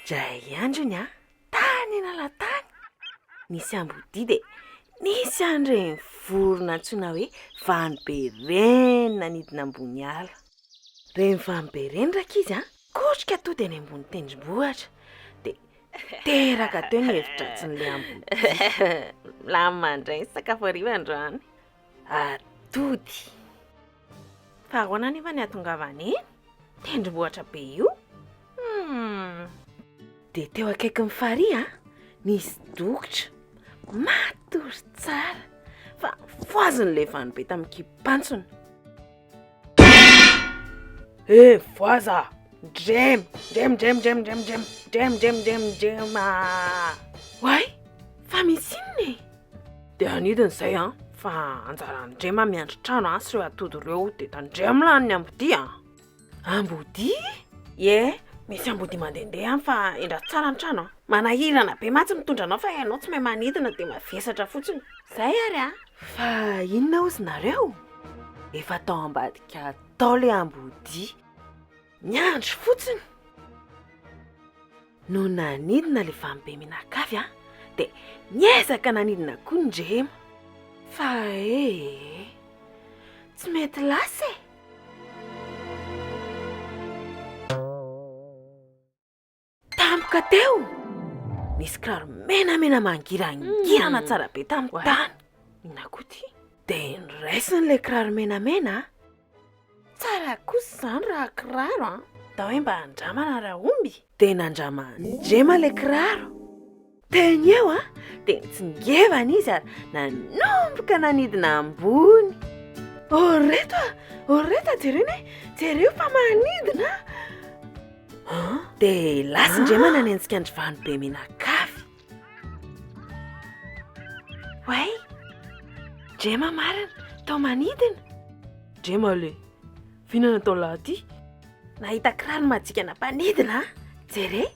Dray androny a tany nalatany nisy ambody de nisy andreny vorona antsoina hoe vanobe reny nanidina ambony ala. Reny vanobe reny raka izy a kotrika to de any ambony tendrombohitra de teraka teo ny hevitratsin'le ambody. Lamandray sakafo hariva androany. Atody. Fa ahoana nefa ny atongavany eny? Tendrombohitra be io. De teo akaiky ny farihy a nisy dokotra matory tsara fa voazin'le vanobe tamin'ny kipantsony. Voaza! Ndrema! Why? Fa misy inona? De anidiny izay a fa anjaran'ny Ndrema miandry trano sy ireo atody ireo de tandremo lany ny ambody a. Ambody? Misy ambody mandendeha fa endra tsara ny trano. Manahirana be matsy mitondra anao fa ianao tsy mahay manidina de mavesatra fotsiny. Zay ary a. Fa inona ozy nareo? Efa tao ambadika tao le ambody. Miandry fotsiny. No nanidina le vanobe minan-kavy a de niezaka nanidina koa ny Ndrema. Fa tsy mety lasa e. Tampoka teo nisy kiraro menamena mangirangirana tsara be tamin'ny tany. Inona koa ty? De niraisin'le kiraro menamena. Tsara kosa zany raha kiraro a. Da hoe mba handramana raha omby. De nandrama Ndrema le kiraro. Teny eo a de nitsingevana izy ary nanomboka nanidina ambony. Oreto jereo fa manidina. De lasa Ndrema nanenjika andry vanobe minan-kavy. Way, Ndrema marina, tao manidina. Ndrema le, fihinana tao lahaty. Nahita kiraro majika nampanidina, jere.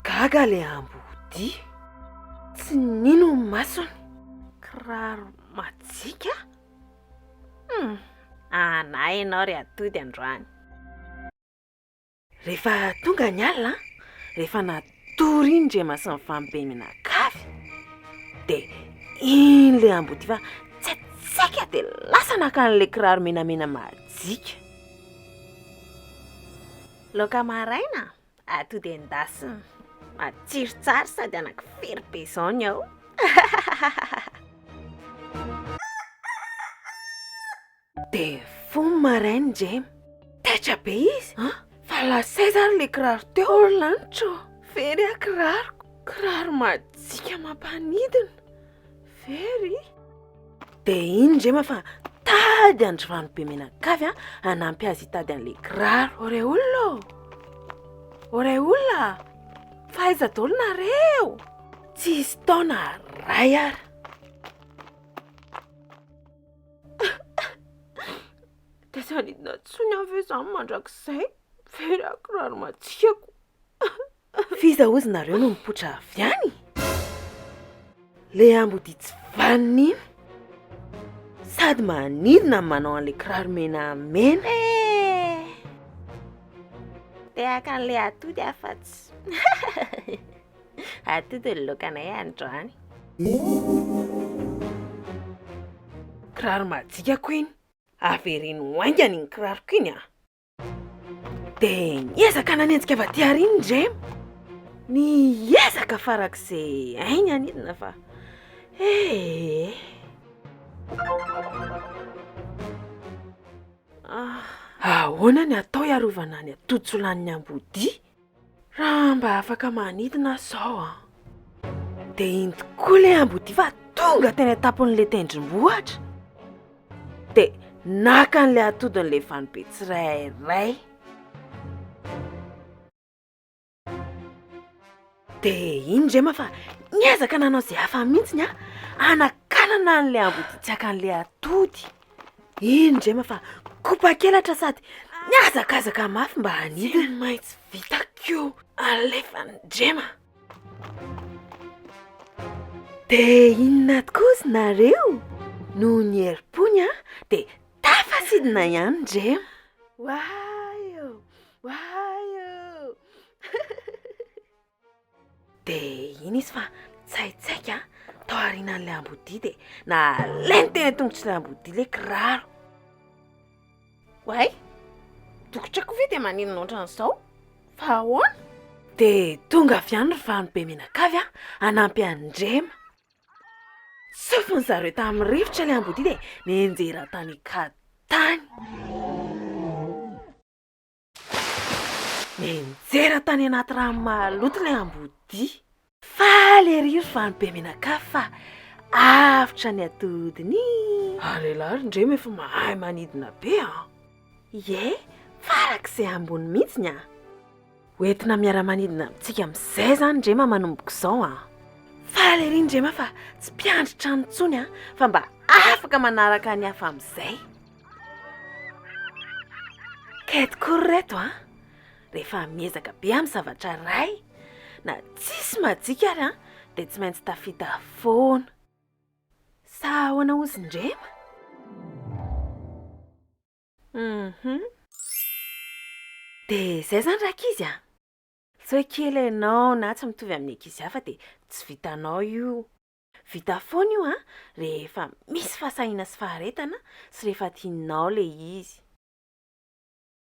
Gaga le ambody. Tsy nino ny masony. Kiraro majika? Na ianao ry atody androany. Rehefa tonga ny alina, rehefa natory iny Ndrema sy ny vanobe minan-kavy, de iny le ambody fa tsetsaika de lasa nakan'le kiraro menamena majika. Laoka maraina, atody endasina. Matsiro tsara sady anankifiry be izao ny ao. De fony maraina Ndrema. Taitra be izy. Fa lasay zany le kiraro teo lanitra. Very a kiraro majika mampanidina. Very. De iny Ndrema fa tady andry vanobe minan-kavy a hanampy azy hitady an'le kiraro. Ore olona. Faiza daholo nareo. Tsisy taona ray ary. De sanidina tsony avy zany mandrakizay. Very a kiraro majikako. Fiza ozy nareo no mipotra avy any? Le ambody tsy vanina. Sady manidina manao an'le kiraro menamena. Te akan'le atody afa-tsy. Atody ny laokanay androany. Kiraro majikako iny. Averiny oaingany iny kiraroko iny a. De niezaka nanenjika avy aty ariny Ndrema. Niezaka farak'izay ainy anidina fa ahoana ny atao iarovana ny atody solan'ny ambody? Raha mba afaka manidina sao a. De iny tokoa le ambody fa tonga teny atapon'le tendrombohitra. De nakan'le atodin'le vanobe tsirairay. De iny Ndrema fa niezaka nanao izay hafa mihitsiny a. Anakanana an'le ambody tsy akan'le atody. Iny Ndrema fa kopa-kelatra sady niazakazaka mafy mba hanidina. May tsy vitak'io alefa Ndrema. De inona tokoa ozy nareo? No ny herim-pony a de tafasidina ihany Ndrema. Why dia iny izy fa tsaitsaika tao aorianan'ilay ambodia dia nalainy teny tongotr'ilay ambodia ilay kiraro. Way, dokotrako ve dia maninona ohatran'izao? Fa ahoana? Dia tonga avy any ry vanobe menakavy hanampy an'i Ndrema. Sofiny zareo tamin'ny rivotra ilay ambodia dia nianjera tany ikatany. Nianjera tany anaty rano maloto ilay ambodia. Faly ery ry vanobe menakavy fa avitra ny atodiny. Lehilahy ry Ndrema efa mahay manidina be Ie, farak'izay ambony mihitsiny Hoentina miara-manidina amintsika amin'izay zany Ndrema manomboka izao Faly ery Ndrema fa tsy mpiandritra an'intsony fa mba afaka manaraka ny hafa amin'izay. Kaitokory reto rehefa miezaka be amin'ny zavatra ray na tsisy majiaka ary dia tsy maintsy tafita foana. Sa ahoana ozy Ndrema? Dia izay zany rankizy tsy hoe kely ianao na tsy mitovy amin'ny ankizy hafa dia tsy vitanao io. Vita foana io rehefa misy fahasahiana sy faharetana sy rehefa tianao ilay izy.